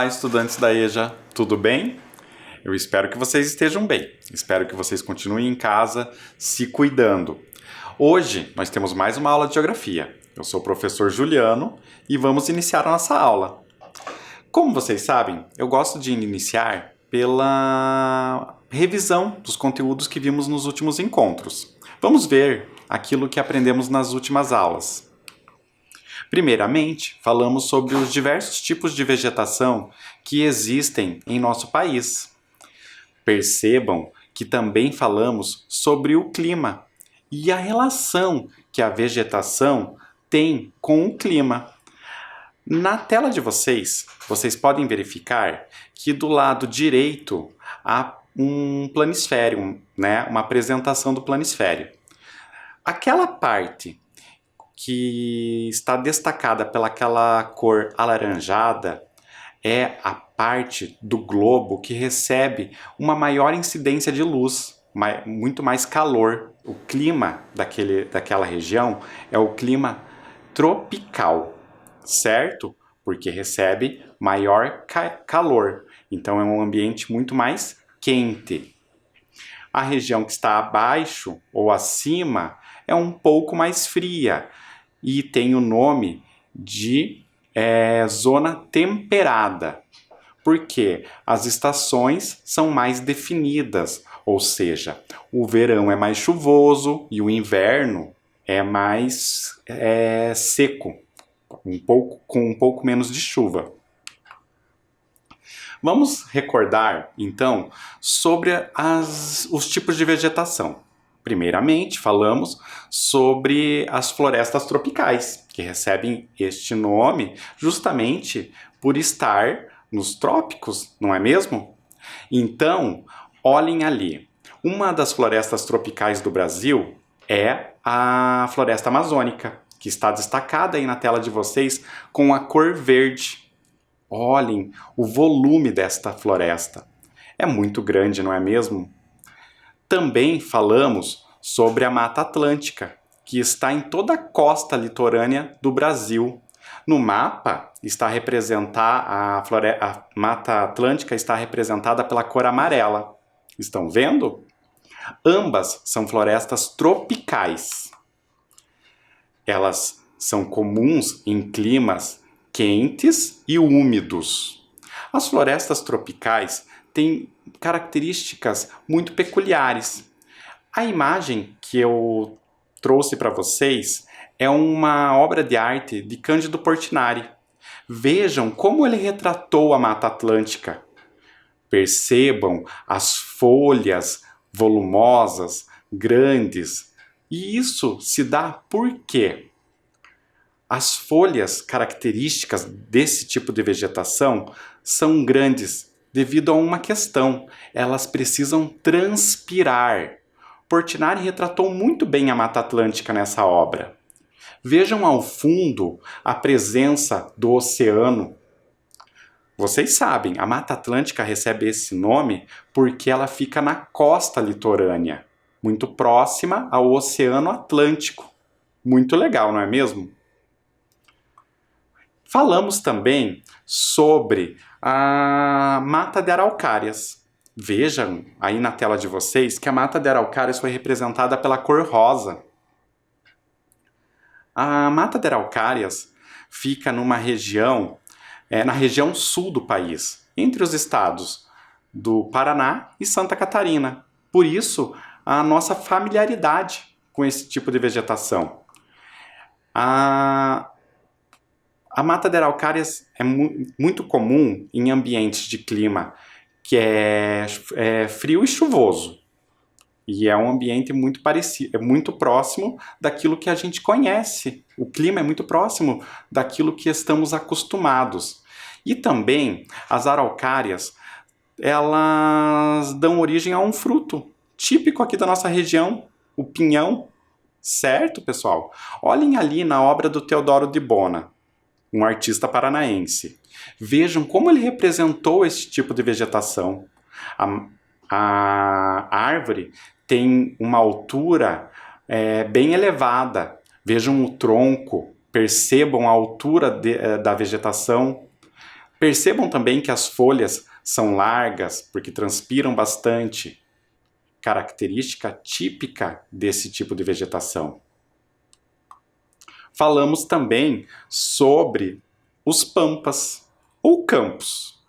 Olá, estudantes da EJA, tudo bem? Eu espero que vocês estejam bem. Espero que vocês continuem em casa se cuidando. Hoje nós temos mais uma aula de geografia. Eu sou o professor Juliano e vamos iniciar a nossa aula. Como vocês sabem, eu gosto de iniciar pela revisão dos conteúdos que vimos nos últimos encontros. Vamos ver aquilo que aprendemos nas últimas aulas. Primeiramente, falamos sobre os diversos tipos de vegetação que existem em nosso país. Percebam que também falamos sobre o clima e a relação que a vegetação tem com o clima. Na tela de vocês podem verificar que do lado direito há um planisfério, uma apresentação do planisfério. Aquela parte que está destacada pelaquela cor alaranjada é a parte do globo que recebe uma maior incidência de luz, muito mais calor. O clima daquela região é o clima tropical, certo? Porque recebe maior calor, então é um ambiente muito mais quente. A região que está abaixo ou acima é um pouco mais fria e tem o nome de zona temperada, porque as estações são mais definidas, ou seja, o verão é mais chuvoso e o inverno é mais seco, com um pouco menos de chuva. Vamos recordar, então, sobre os tipos de vegetação. Primeiramente, falamos sobre as florestas tropicais, que recebem este nome justamente por estar nos trópicos, não é mesmo? Então, olhem ali. Uma das florestas tropicais do Brasil é a floresta amazônica, que está destacada aí na tela de vocês com a cor verde. Olhem o volume desta floresta. É muito grande, não é mesmo? Também falamos sobre a Mata Atlântica, que está em toda a costa litorânea do Brasil. No mapa está a Mata Atlântica está representada pela cor amarela. Estão vendo? Ambas são florestas tropicais. Elas são comuns em climas quentes e úmidos. As florestas tropicais têm características muito peculiares. A imagem que eu trouxe para vocês é uma obra de arte de Cândido Portinari. Vejam como ele retratou a Mata Atlântica. Percebam as folhas volumosas, grandes. E isso se dá por quê? As folhas características desse tipo de vegetação são grandes devido a uma questão: elas precisam transpirar. Portinari retratou muito bem a Mata Atlântica nessa obra. Vejam ao fundo a presença do oceano. Vocês sabem, a Mata Atlântica recebe esse nome porque ela fica na costa litorânea, muito próxima ao Oceano Atlântico. Muito legal, não é mesmo? Falamos também sobre a Mata de Araucárias. Vejam aí na tela de vocês que a Mata de Araucárias foi representada pela cor rosa. A Mata de Araucárias fica na região sul do país, entre os estados do Paraná e Santa Catarina. Por isso, a nossa familiaridade com esse tipo de vegetação. A Mata de Araucárias é muito comum em ambientes de clima que é frio e chuvoso. E é um ambiente muito parecido, é muito próximo daquilo que a gente conhece. O clima é muito próximo daquilo que estamos acostumados. E também as araucárias, elas dão origem a um fruto típico aqui da nossa região, o pinhão. Certo, pessoal? Olhem ali na obra do Teodoro de Bona, um artista paranaense. Vejam como ele representou esse tipo de vegetação. A árvore tem uma altura bem elevada. Vejam o tronco, percebam a altura da vegetação. Percebam também que as folhas são largas, porque transpiram bastante, característica típica desse tipo de vegetação. Falamos também sobre os pampas ou campos.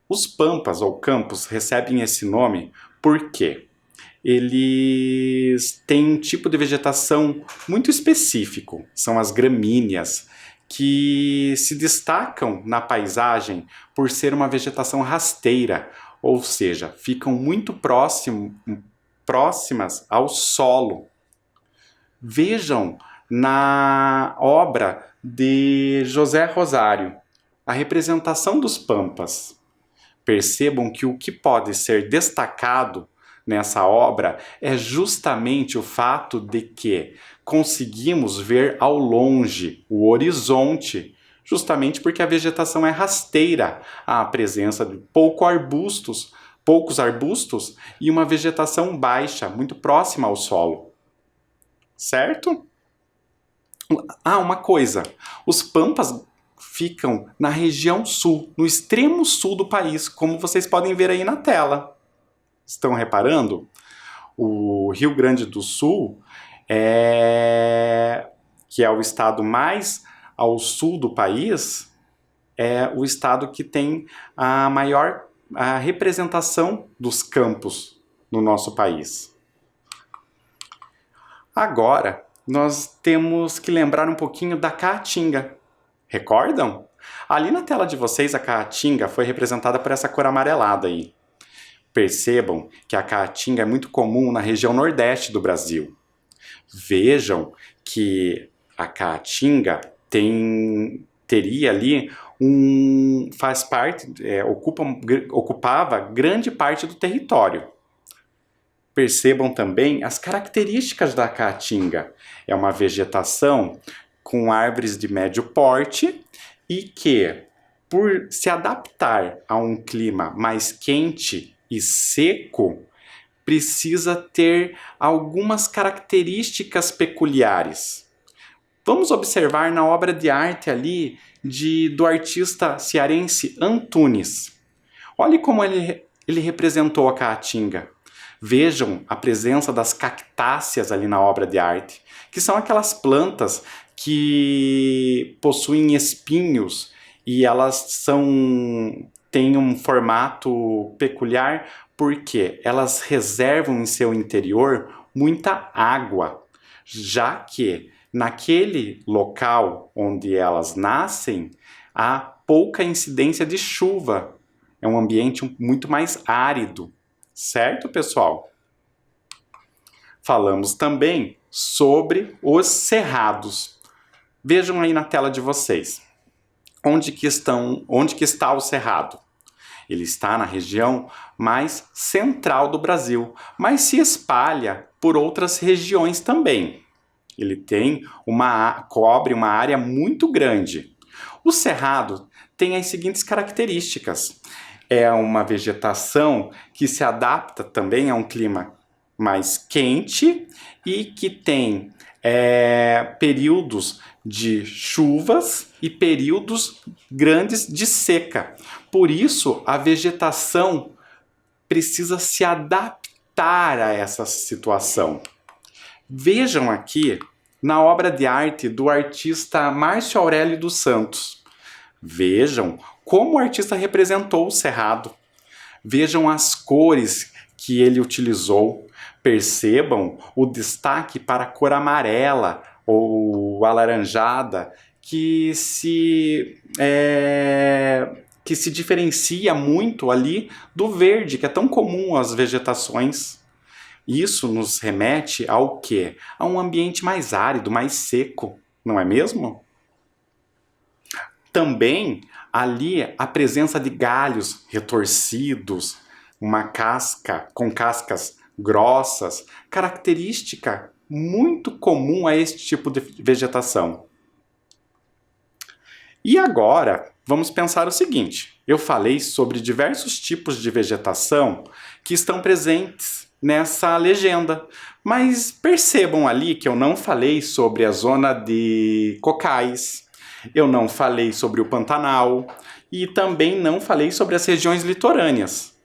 Os pampas ou campos recebem esse nome porque eles têm um tipo de vegetação muito específico, são as gramíneas, que se destacam na paisagem por ser uma vegetação rasteira, ou seja, ficam muito próximas ao solo. Vejam na obra de José Rosário a representação dos pampas. Percebam que o que pode ser destacado nessa obra é justamente o fato de que conseguimos ver ao longe o horizonte, justamente porque a vegetação é rasteira, há a presença de poucos arbustos e uma vegetação baixa, muito próxima ao solo. Certo? Ah, uma coisa, os pampas ficam na região sul, no extremo sul do país, como vocês podem ver aí na tela. Estão reparando? O Rio Grande do Sul, que é o estado mais ao sul do país, é o estado que tem a maior representação dos campos no nosso país. Agora, nós temos que lembrar um pouquinho da caatinga. Recordam? Ali na tela de vocês, a caatinga foi representada por essa cor amarelada aí. Percebam que a caatinga é muito comum na região nordeste do Brasil. Vejam que a caatinga teria ali ocupava grande parte do território. Percebam também as características da caatinga. É uma vegetação com árvores de médio porte e que, por se adaptar a um clima mais quente e seco, precisa ter algumas características peculiares. Vamos observar na obra de arte ali do artista cearense Antunes. Olhe como ele representou a caatinga. Vejam a presença das cactáceas ali na obra de arte, que são aquelas plantas que possuem espinhos e elas têm um formato peculiar porque elas reservam em seu interior muita água, já que naquele local onde elas nascem há pouca incidência de chuva. É um ambiente muito mais árido, certo, pessoal? Falamos também sobre os cerrados. Vejam aí na tela de vocês. Onde que está o cerrado? Ele está na região mais central do Brasil, mas se espalha por outras regiões também. Ele cobre uma área muito grande. O cerrado tem as seguintes características. É uma vegetação que se adapta também a um clima mais quente e que tem períodos de chuvas e períodos grandes de seca. Por isso, a vegetação precisa se adaptar a essa situação. Vejam aqui na obra de arte do artista Márcio Aurélio dos Santos. Vejam como o artista representou o cerrado. Vejam as cores que ele utilizou. Percebam o destaque para a cor amarela ou alaranjada que se diferencia muito ali do verde, que é tão comum às vegetações. Isso nos remete ao quê? A um ambiente mais árido, mais seco, não é mesmo? Também ali a presença de galhos retorcidos, uma casca com cascas grossas, característica muito comum a este tipo de vegetação. E agora, vamos pensar o seguinte. Eu falei sobre diversos tipos de vegetação que estão presentes nessa legenda, mas percebam ali que eu não falei sobre a zona de cocais, Eu não falei sobre o Pantanal e também não falei sobre as regiões litorâneas.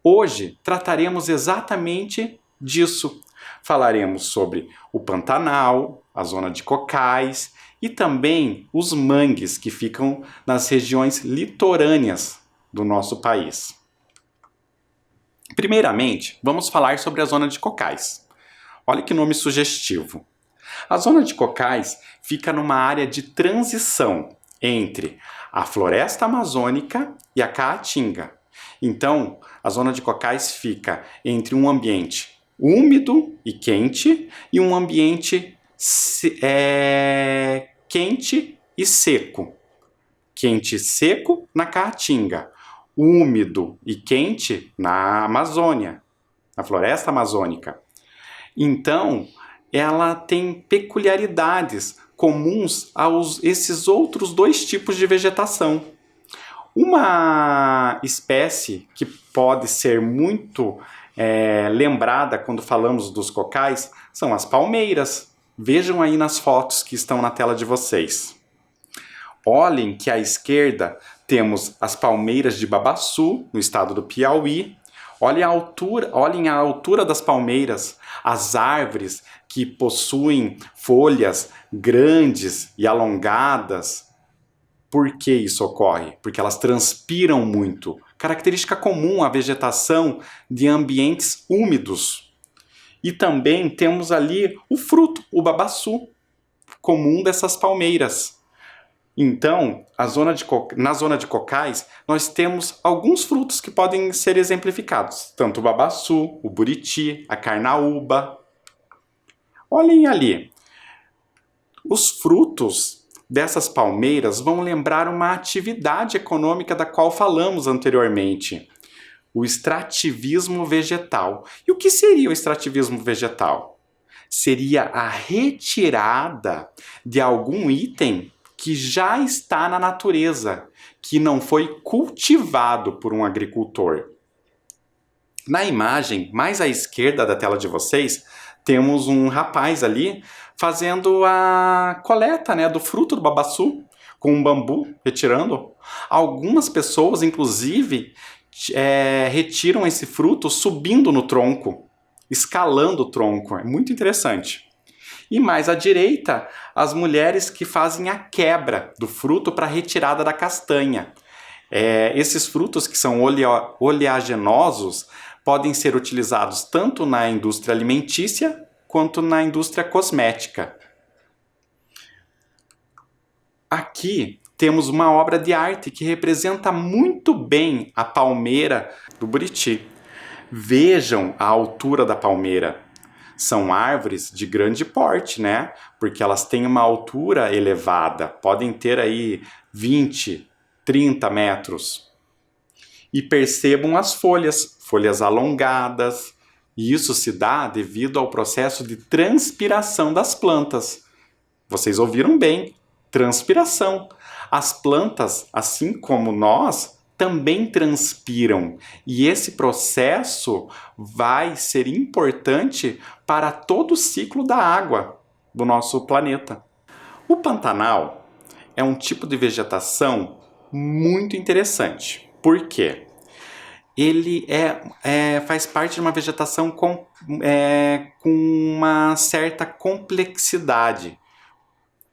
Hoje trataremos exatamente disso. Falaremos sobre o Pantanal, a zona de Cocais e também os mangues que ficam nas regiões litorâneas do nosso país. Primeiramente, vamos falar sobre a zona de Cocais. Olha que nome sugestivo. A zona de Cocais fica numa área de transição entre a floresta amazônica e a caatinga. Então, a zona de Cocais fica entre um ambiente úmido e quente e um ambiente quente e seco. Quente e seco na caatinga, úmido e quente na Amazônia, na floresta amazônica. Então, ela tem peculiaridades comuns a esses outros dois tipos de vegetação. Uma espécie que pode ser muito lembrada quando falamos dos cocais são as palmeiras. Vejam aí nas fotos que estão na tela de vocês. Olhem que à esquerda temos as palmeiras de Babaçu, no estado do Piauí. Olhem a altura das palmeiras, as árvores que possuem folhas grandes e alongadas. Por que isso ocorre? Porque elas transpiram muito. Característica comum à vegetação de ambientes úmidos. E também temos ali o fruto, o babaçu, comum dessas palmeiras. Então, na zona de cocais, nós temos alguns frutos que podem ser exemplificados. Tanto o babaçu, o buriti, a carnaúba. Olhem ali. Os frutos dessas palmeiras vão lembrar uma atividade econômica da qual falamos anteriormente. O extrativismo vegetal. E o que seria o extrativismo vegetal? Seria a retirada de algum item que já está na natureza, que não foi cultivado por um agricultor. Na imagem mais à esquerda da tela de vocês, temos um rapaz ali fazendo a coleta, do fruto do babaçu, com um bambu, retirando. Algumas pessoas, inclusive, retiram esse fruto subindo no tronco, escalando o tronco. É muito interessante. E mais à direita, as mulheres que fazem a quebra do fruto para a retirada da castanha. Esses frutos que são oleaginosos podem ser utilizados tanto na indústria alimentícia quanto na indústria cosmética. Aqui temos uma obra de arte que representa muito bem a palmeira do Buriti. Vejam a altura da palmeira. São árvores de grande porte, Porque elas têm uma altura elevada, podem ter aí 20, 30 metros. E percebam as folhas alongadas. E isso se dá devido ao processo de transpiração das plantas. Vocês ouviram bem, transpiração. As plantas, assim como nós, também transpiram. E esse processo vai ser importante para todo o ciclo da água do nosso planeta. O Pantanal é um tipo de vegetação muito interessante. Por quê? Ele faz parte de uma vegetação com uma certa complexidade,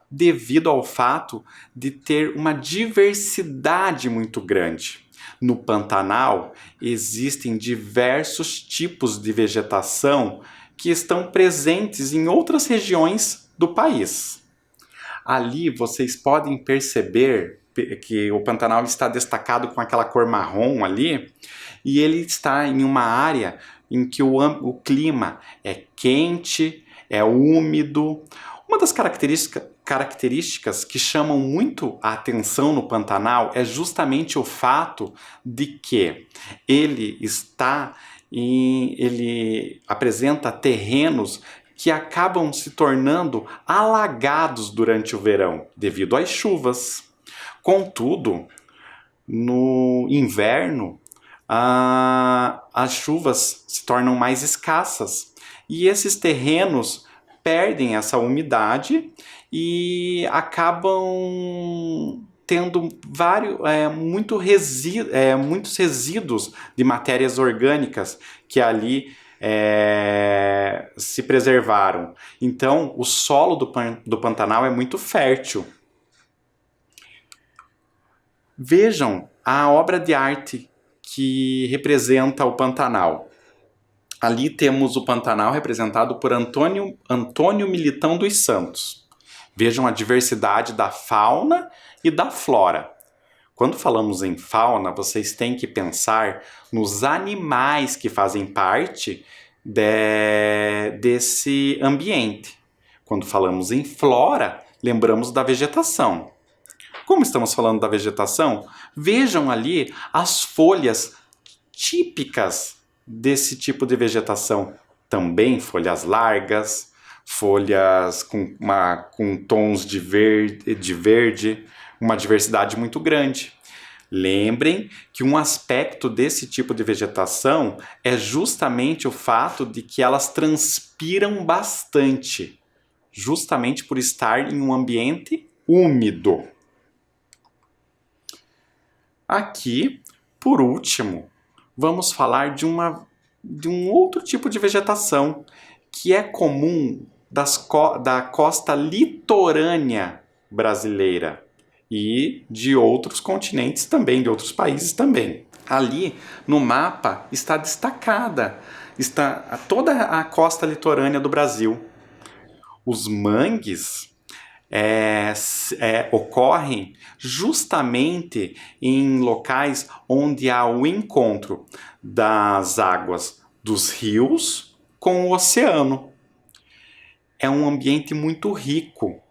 devido ao fato de ter uma diversidade muito grande. No Pantanal, existem diversos tipos de vegetação que estão presentes em outras regiões do país. Ali vocês podem perceber que o Pantanal está destacado com aquela cor marrom ali, e ele está em uma área em que o clima é quente, é úmido. Uma das características que chamam muito a atenção no Pantanal é justamente o fato de que ele apresenta terrenos que acabam se tornando alagados durante o verão, devido às chuvas. Contudo, no inverno, as chuvas se tornam mais escassas e esses terrenos perdem essa umidade e acabam tendo muitos resíduos de matérias orgânicas que ali se preservaram. Então, o solo do Pantanal é muito fértil. Vejam a obra de arte que representa o Pantanal. Ali temos o Pantanal representado por Antônio Militão dos Santos. Vejam a diversidade da fauna e da flora. Quando falamos em fauna, vocês têm que pensar nos animais que fazem parte desse ambiente. Quando falamos em flora, lembramos da vegetação. Como estamos falando da vegetação, vejam ali as folhas típicas desse tipo de vegetação. Também folhas largas, folhas com tons de verde, uma diversidade muito grande. Lembrem que um aspecto desse tipo de vegetação é justamente o fato de que elas transpiram bastante, justamente por estar em um ambiente úmido. Aqui, por último, vamos falar de um outro tipo de vegetação que é comum da costa litorânea brasileira e de outros continentes também, de outros países também. Ali no mapa está destacada toda a costa litorânea do Brasil. Os mangues ocorrem justamente em locais onde há o encontro das águas dos rios com o oceano. É um ambiente muito rico,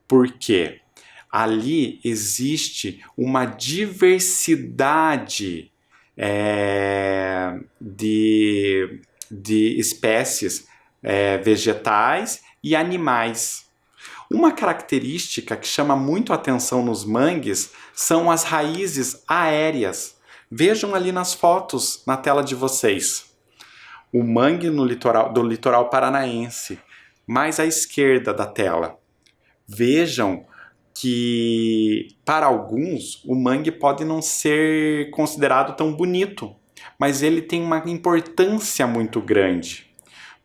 porque ali existe uma diversidade de espécies vegetais e animais. Uma característica que chama muito a atenção nos mangues são as raízes aéreas. Vejam ali nas fotos na tela de vocês. O mangue do litoral paranaense, mais à esquerda da tela. Vejam que, para alguns, o mangue pode não ser considerado tão bonito, mas ele tem uma importância muito grande,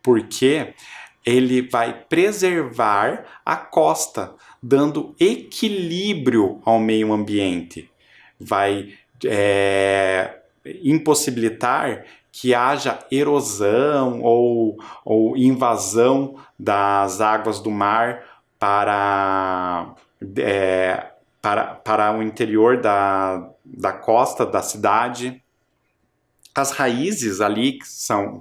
porque ele vai preservar a costa, dando equilíbrio ao meio ambiente. Vai impossibilitar que haja erosão ou invasão das águas do mar para o interior da costa da cidade. As raízes ali,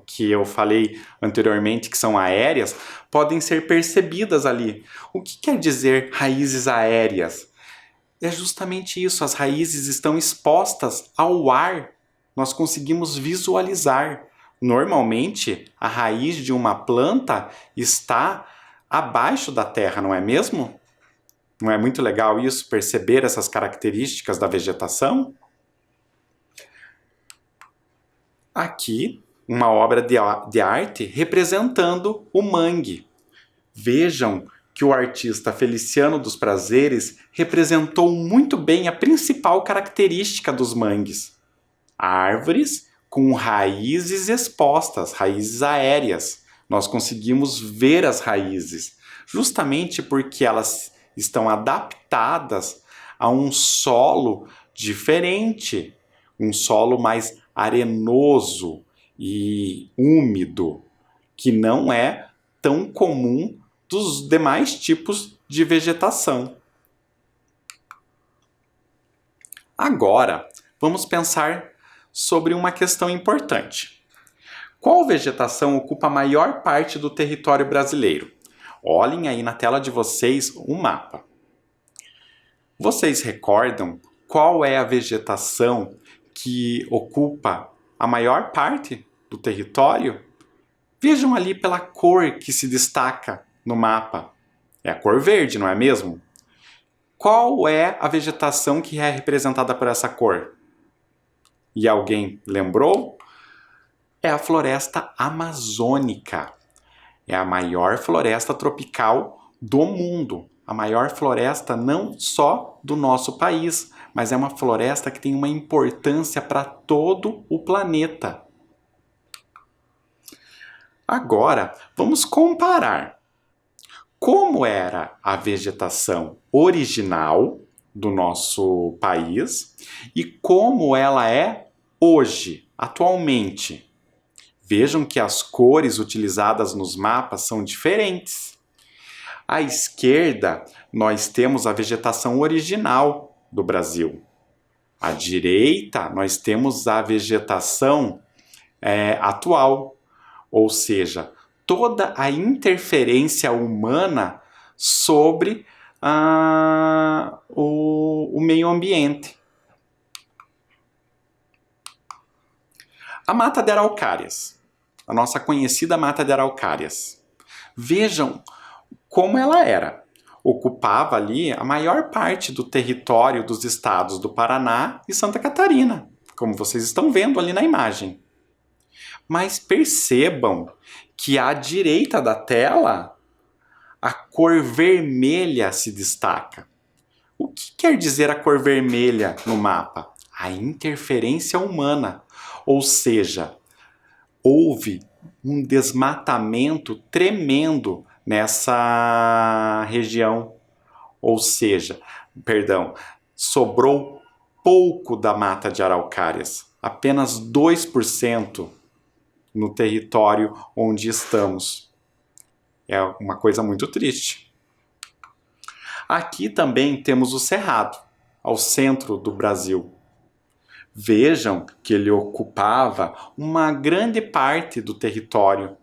que eu falei anteriormente, que são aéreas, podem ser percebidas ali. O que quer dizer raízes aéreas? É justamente isso, as raízes estão expostas ao ar. Nós conseguimos visualizar. Normalmente, a raiz de uma planta está abaixo da terra, não é mesmo? Não é muito legal isso, perceber essas características da vegetação? Aqui, uma obra de arte representando o mangue. Vejam que o artista Feliciano dos Prazeres representou muito bem a principal característica dos mangues. Árvores com raízes expostas, raízes aéreas. Nós conseguimos ver as raízes, justamente porque elas estão adaptadas a um solo diferente, um solo mais arenoso e úmido, que não é tão comum dos demais tipos de vegetação. Agora, vamos pensar sobre uma questão importante. Qual vegetação ocupa a maior parte do território brasileiro? Olhem aí na tela de vocês um mapa. Vocês recordam qual é a vegetação que ocupa a maior parte do território? Vejam ali pela cor que se destaca no mapa. É a cor verde, não é mesmo? Qual é a vegetação que é representada por essa cor? E alguém lembrou? É a floresta amazônica. É a maior floresta tropical do mundo. a maior floresta não só do nosso país, mas é uma floresta que tem uma importância para todo o planeta. Agora, vamos comparar como era a vegetação original do nosso país e como ela é hoje, atualmente. Vejam que as cores utilizadas nos mapas são diferentes. À esquerda, nós temos a vegetação original do Brasil. À direita, nós temos a vegetação atual, ou seja, toda a interferência humana sobre o meio ambiente. A Mata de Araucárias, a nossa conhecida Mata de Araucárias. Vejam como ela era. Ocupava ali a maior parte do território dos estados do Paraná e Santa Catarina, como vocês estão vendo ali na imagem. Mas percebam que à direita da tela, a cor vermelha se destaca. O que quer dizer a cor vermelha no mapa? A interferência humana. Ou seja, houve um desmatamento tremendo nessa região. Ou seja, sobrou pouco da Mata de Araucárias, apenas 2% no território onde estamos. É uma coisa muito triste. Aqui também temos o Cerrado, ao centro do Brasil. Vejam que ele ocupava uma grande parte do território.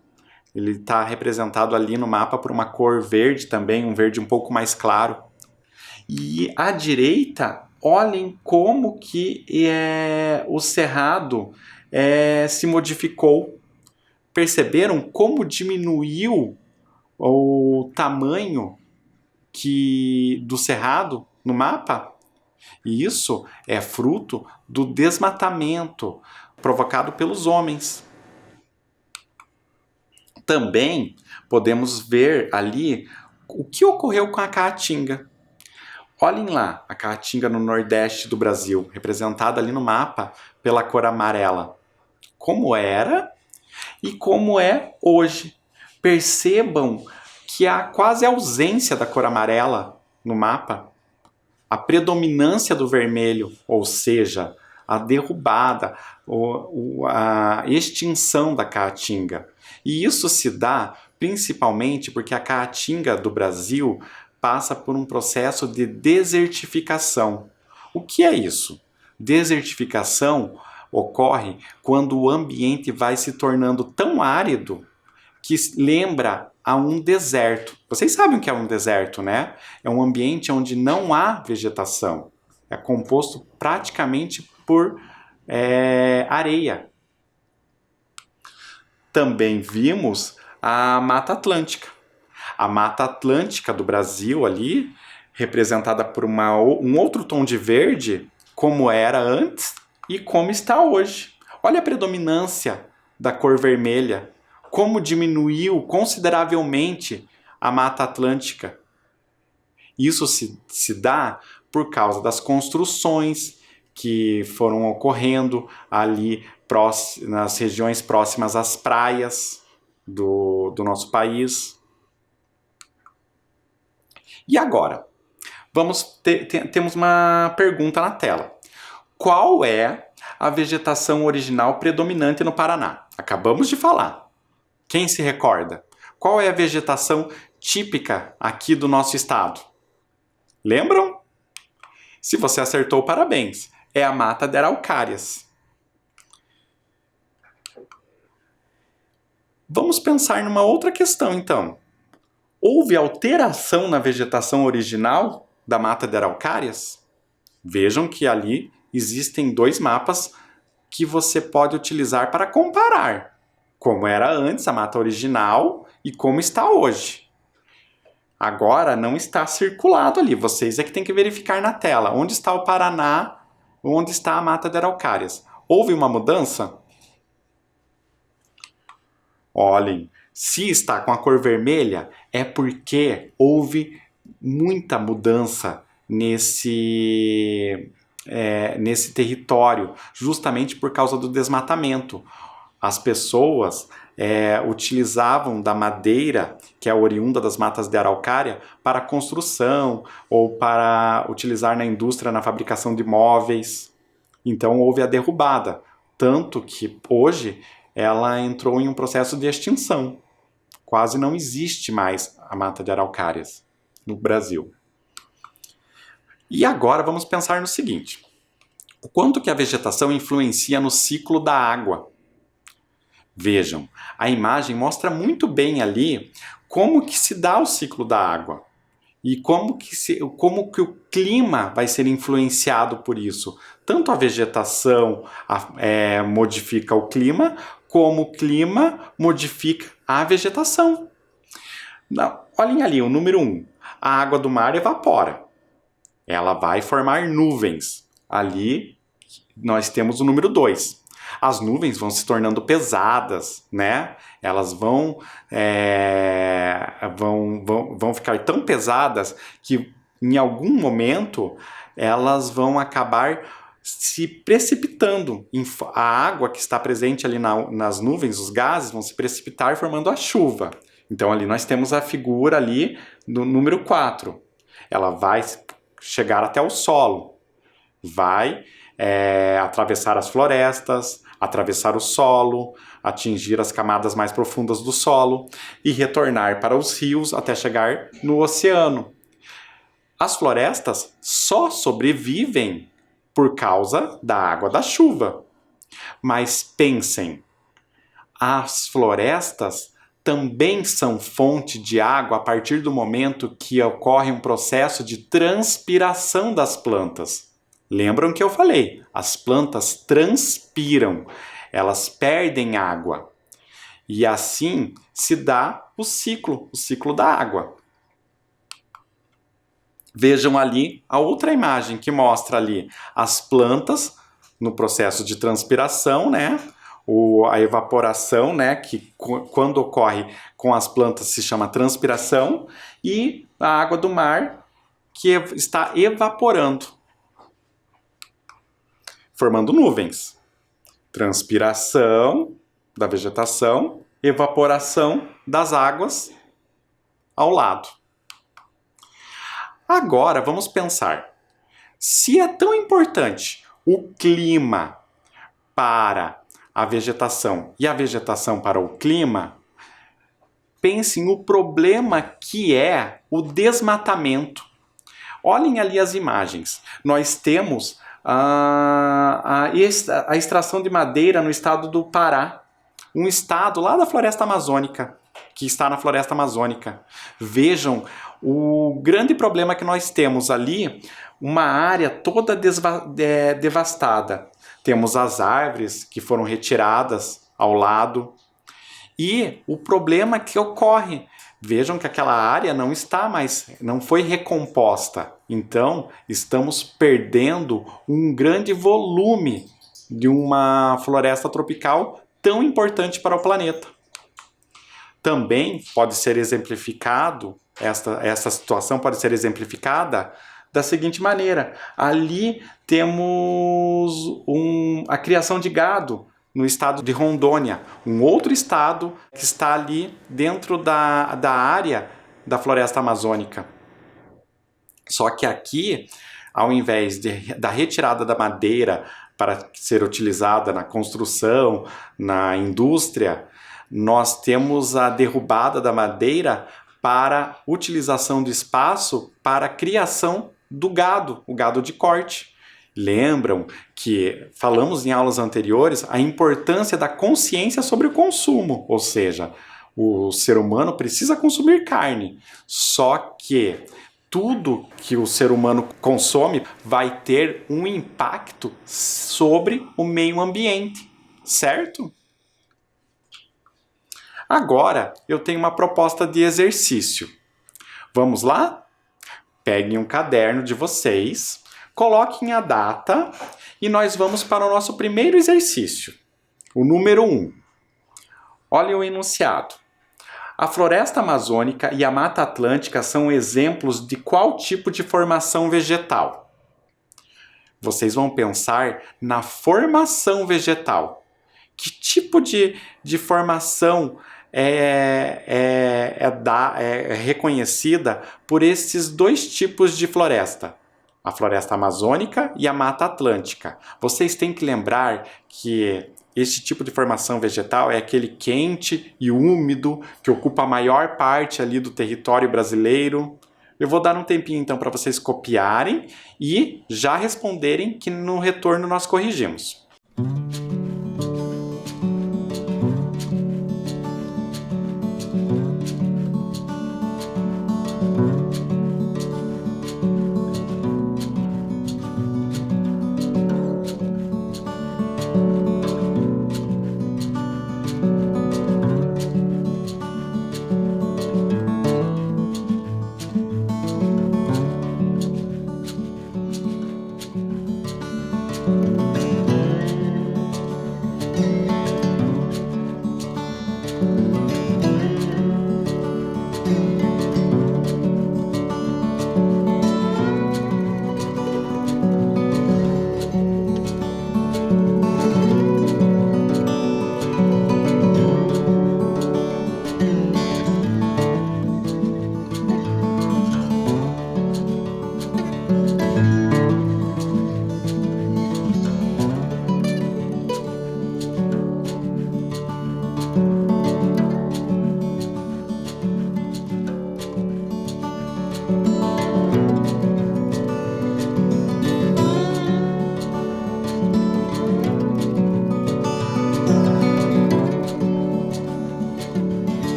Ele está representado ali no mapa por uma cor verde também, um verde um pouco mais claro. E à direita, olhem como que o Cerrado se modificou. Perceberam como diminuiu o tamanho do Cerrado no mapa? E isso é fruto do desmatamento provocado pelos homens. Também podemos ver ali o que ocorreu com a Caatinga. Olhem lá, a Caatinga no nordeste do Brasil, representada ali no mapa pela cor amarela. Como era e como é hoje. Percebam que há quase ausência da cor amarela no mapa. A predominância do vermelho, ou seja, a derrubada, a extinção da Caatinga. E isso se dá principalmente porque a Caatinga do Brasil passa por um processo de desertificação. O que é isso? Desertificação ocorre quando o ambiente vai se tornando tão árido que lembra a um deserto. Vocês sabem o que é um deserto, né? É um ambiente onde não há vegetação. É composto praticamente por areia. Também vimos a Mata Atlântica. A Mata Atlântica do Brasil ali, representada por um outro tom de verde, como era antes e como está hoje. Olha a predominância da cor vermelha. Como diminuiu consideravelmente a Mata Atlântica. Isso se dá por causa das construções que foram ocorrendo ali nas regiões próximas às praias do nosso país. E agora? Temos uma pergunta na tela. Qual é a vegetação original predominante no Paraná? Acabamos de falar. Quem se recorda? Qual é a vegetação típica aqui do nosso estado? Lembram? Se você acertou, parabéns. É a Mata de Araucárias. Vamos pensar numa outra questão, então. Houve alteração na vegetação original da Mata de Araucárias? Vejam que ali existem 2 mapas que você pode utilizar para comparar como era antes a mata original e como está hoje. Agora não está circulado ali, vocês é que tem que verificar na tela onde está o Paraná, onde está a Mata de Araucárias. Houve uma mudança? Olhem, se está com a cor vermelha, é porque houve muita mudança nesse território, justamente por causa do desmatamento. As pessoas utilizavam da madeira, que é oriunda das matas de araucária, para construção ou para utilizar na indústria, na fabricação de móveis. Então houve a derrubada, tanto que hoje ela entrou em um processo de extinção. Quase não existe mais a mata de araucárias no Brasil. E agora vamos pensar no seguinte: o quanto que a vegetação influencia no ciclo da água? Vejam, a imagem mostra muito bem ali como que se dá o ciclo da água e como que o clima vai ser influenciado por isso. Tanto a vegetação modifica o clima, como o clima modifica a vegetação. Olhem ali, o número 1. A água do mar evapora. Ela vai formar nuvens. Ali nós temos o número 2. As nuvens vão se tornando pesadas, né? Elas vão ficar tão pesadas que em algum momento elas vão acabar se precipitando. A água que está presente ali nas nuvens, os gases, vão se precipitar formando a chuva. Então ali nós temos a figura ali do número 4. Ela vai chegar até o solo, vai atravessar as florestas, atravessar o solo, atingir as camadas mais profundas do solo e retornar para os rios até chegar no oceano. As florestas só sobrevivem por causa da água da chuva. Mas pensem, as florestas também são fonte de água a partir do momento que ocorre um processo de transpiração das plantas. Lembram que eu falei? As plantas transpiram, elas perdem água. E assim se dá o ciclo da água. Vejam ali a outra imagem que mostra ali as plantas no processo de transpiração, né? A evaporação, né? Que quando ocorre com as plantas se chama transpiração, e a água do mar que está evaporando, formando nuvens. Transpiração da vegetação, evaporação das águas ao lado. Agora vamos pensar, se é tão importante o clima para a vegetação e a vegetação para o clima, pensem no problema que é o desmatamento. Olhem ali as imagens. Nós temos a extração de madeira no estado do Pará, um estado lá da floresta amazônica, que está na floresta amazônica. Vejam o grande problema que nós temos ali, uma área toda devastada. Temos as árvores que foram retiradas ao lado e o problema que ocorre. Vejam que aquela área não foi recomposta. Então, estamos perdendo um grande volume de uma floresta tropical tão importante para o planeta. Também pode ser exemplificado, essa situação pode ser exemplificada da seguinte maneira. Ali temos a criação de gado no estado de Rondônia, um outro estado que está ali dentro da área da floresta amazônica. Só que aqui, ao invés da retirada da madeira para ser utilizada na construção, na indústria, nós temos a derrubada da madeira para utilização do espaço para a criação do gado, o gado de corte. Lembram que falamos em aulas anteriores a importância da consciência sobre o consumo, ou seja, o ser humano precisa consumir carne, só que tudo que o ser humano consome vai ter um impacto sobre o meio ambiente, certo? Agora eu tenho uma proposta de exercício. Vamos lá? Peguem um caderno de vocês, coloquem a data e nós vamos para o nosso primeiro exercício. O número 1. Olhem o enunciado. A floresta amazônica e a Mata Atlântica são exemplos de qual tipo de formação vegetal? Vocês vão pensar na formação vegetal. Que tipo de formação é reconhecida por esses dois tipos de floresta? A floresta amazônica e a Mata Atlântica. Vocês têm que lembrar que este tipo de formação vegetal é aquele quente e úmido que ocupa a maior parte ali do território brasileiro. Eu vou dar um tempinho então para vocês copiarem e já responderem, que no retorno nós corrigimos.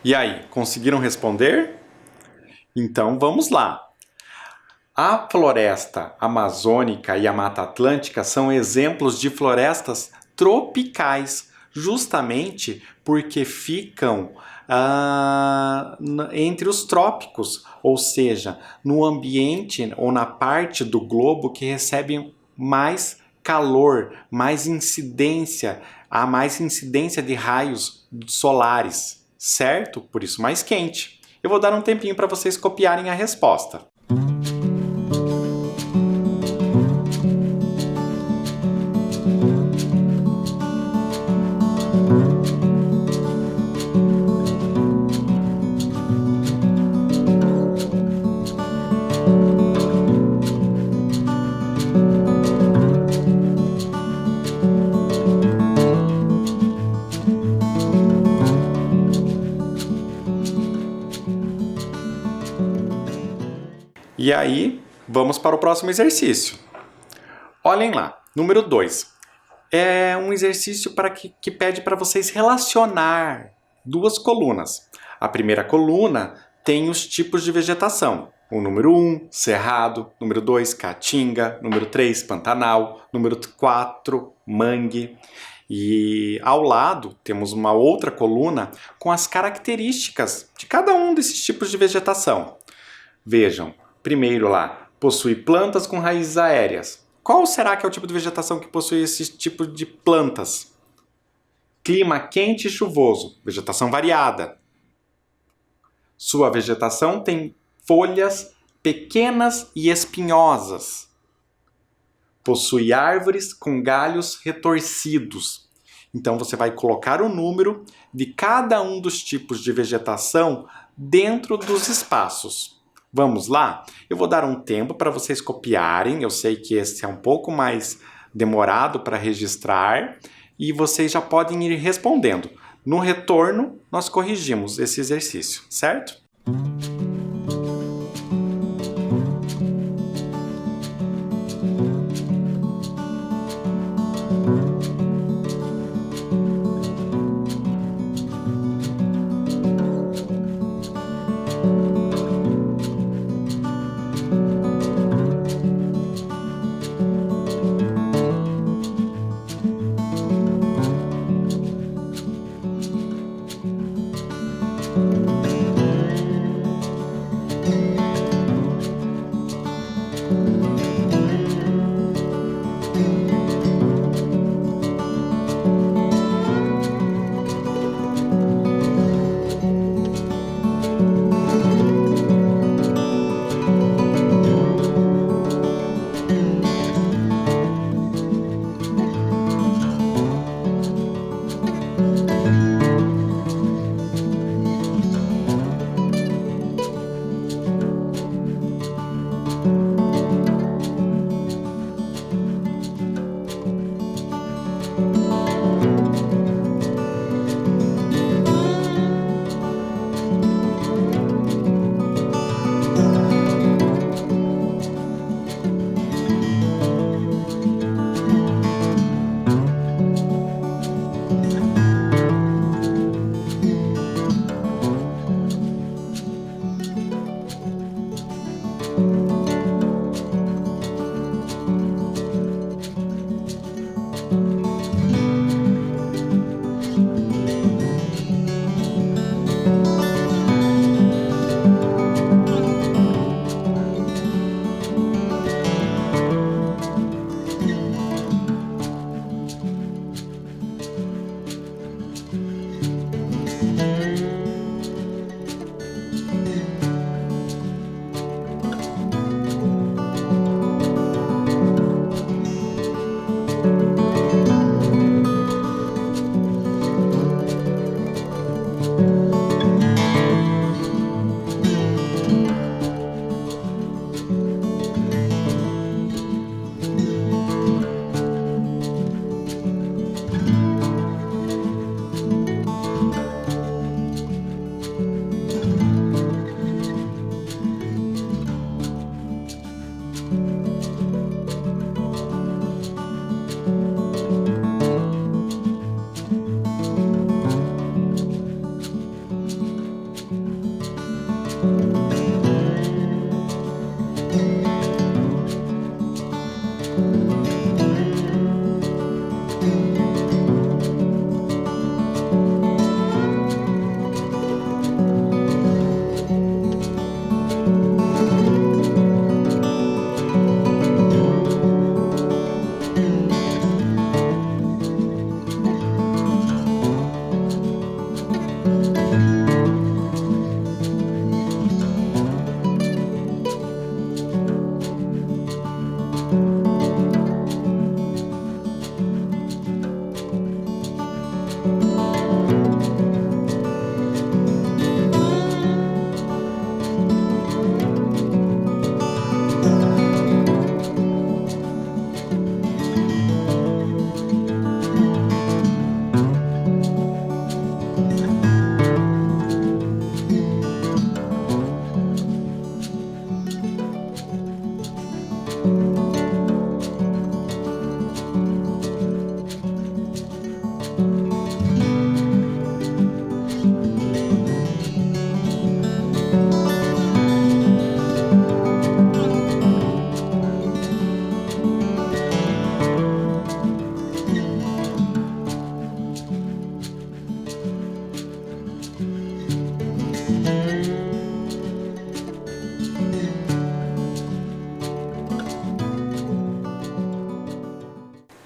E aí, conseguiram responder? Então vamos lá. A floresta amazônica e a Mata Atlântica são exemplos de florestas tropicais, justamente porque ficam entre os trópicos, ou seja, no ambiente ou na parte do globo que recebe mais calor, mais incidência, há mais incidência de raios solares, certo? Por isso mais quente. Eu vou dar um tempinho para vocês copiarem a resposta. E aí, vamos para o próximo exercício. Olhem lá, número 2. É um exercício que pede para vocês relacionar duas colunas. A primeira coluna tem os tipos de vegetação. O número 1, Cerrado. Número 2, Caatinga. Número 3, Pantanal. Número 4, Mangue. E ao lado temos uma outra coluna com as características de cada um desses tipos de vegetação. Vejam, primeiro lá, possui plantas com raízes aéreas. Qual será que é o tipo de vegetação que possui esse tipo de plantas? Clima quente e chuvoso, vegetação variada. Sua vegetação tem folhas pequenas e espinhosas. Possui árvores com galhos retorcidos. Então você vai colocar o número de cada um dos tipos de vegetação dentro dos espaços. Vamos lá? Eu vou dar um tempo para vocês copiarem. Eu sei que esse é um pouco mais demorado para registrar e vocês já podem ir respondendo. No retorno, nós corrigimos esse exercício, certo?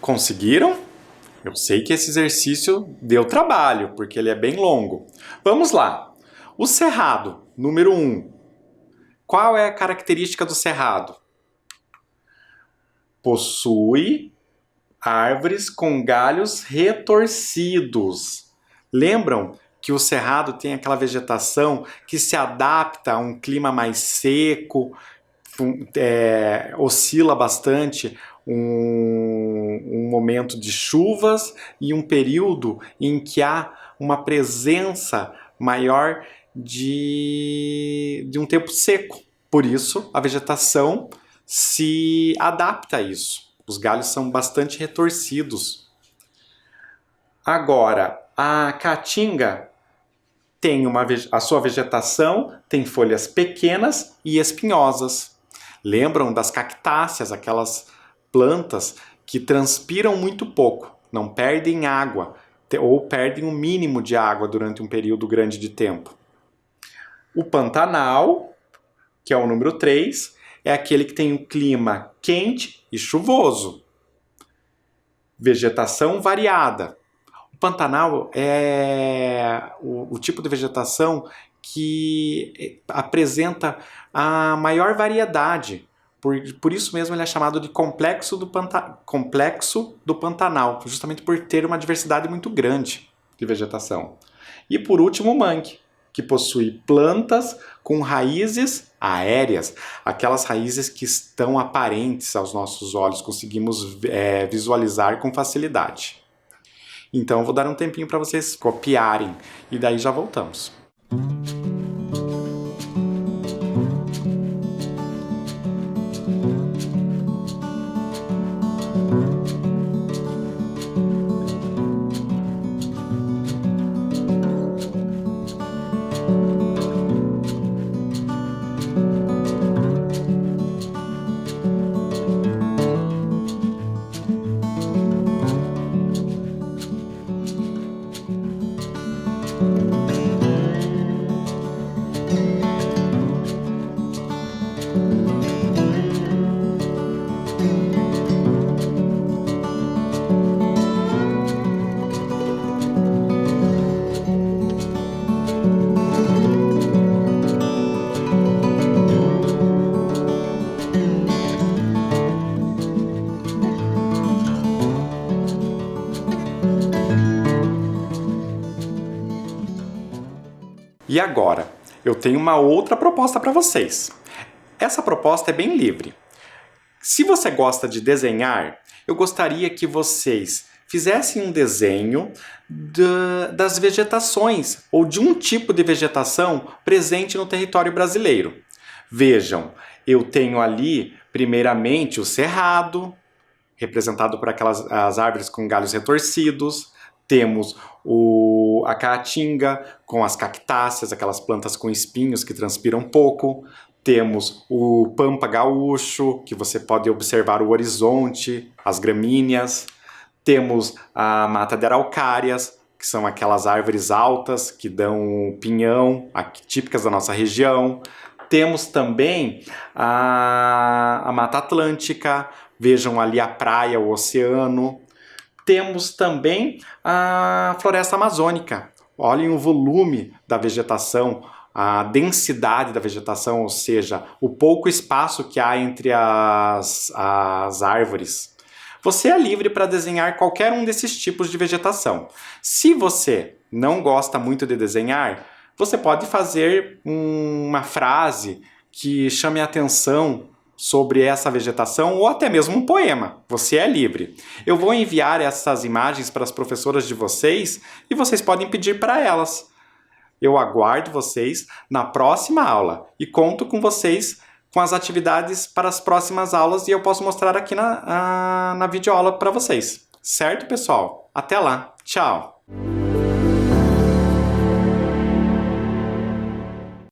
Conseguiram? Eu sei que esse exercício deu trabalho, porque ele é bem longo. Vamos lá. O cerrado, número 1. Qual é a característica do cerrado? Possui árvores com galhos retorcidos. Lembram que o cerrado tem aquela vegetação que se adapta a um clima mais seco, oscila bastante um momento de chuvas e um período em que há uma presença maior de um tempo seco. Por isso, a vegetação se adapta a isso. Os galhos são bastante retorcidos. Agora, a caatinga tem a sua vegetação tem folhas pequenas e espinhosas. Lembram das cactáceas, aquelas plantas que transpiram muito pouco, não perdem água ou perdem o mínimo de água durante um período grande de tempo. O Pantanal, que é o número 3, é aquele que tem um clima quente e chuvoso. Vegetação variada. O Pantanal é o tipo de vegetação que apresenta a maior variedade. Por isso mesmo ele é chamado de complexo do Pantanal, justamente por ter uma diversidade muito grande de vegetação. E por último, o mangue, que possui plantas com raízes aéreas, aquelas raízes que estão aparentes aos nossos olhos, conseguimos visualizar com facilidade. Então eu vou dar um tempinho para vocês copiarem e daí já voltamos. E agora, eu tenho uma outra proposta para vocês. Essa proposta é bem livre. Se você gosta de desenhar, eu gostaria que vocês fizessem um desenho das vegetações ou de um tipo de vegetação presente no território brasileiro. Vejam, eu tenho ali, primeiramente, o cerrado, representado por as árvores com galhos retorcidos. Temos a caatinga com as cactáceas, aquelas plantas com espinhos que transpiram pouco. Temos o pampa gaúcho, que você pode observar o horizonte, as gramíneas. Temos a mata de araucárias, que são aquelas árvores altas que dão pinhão, típicas da nossa região. Temos também a Mata Atlântica, vejam ali a praia, o oceano. Temos também a floresta amazônica. Olhem o volume da vegetação, a densidade da vegetação, ou seja, o pouco espaço que há entre as árvores. Você é livre para desenhar qualquer um desses tipos de vegetação. Se você não gosta muito de desenhar, você pode fazer uma frase que chame a atenção sobre essa vegetação ou até mesmo um poema. Você é livre. Eu vou enviar essas imagens para as professoras de vocês e vocês podem pedir para elas. Eu aguardo vocês na próxima aula e conto com vocês com as atividades para as próximas aulas e eu posso mostrar aqui na videoaula para vocês. Certo, pessoal? Até lá. Tchau!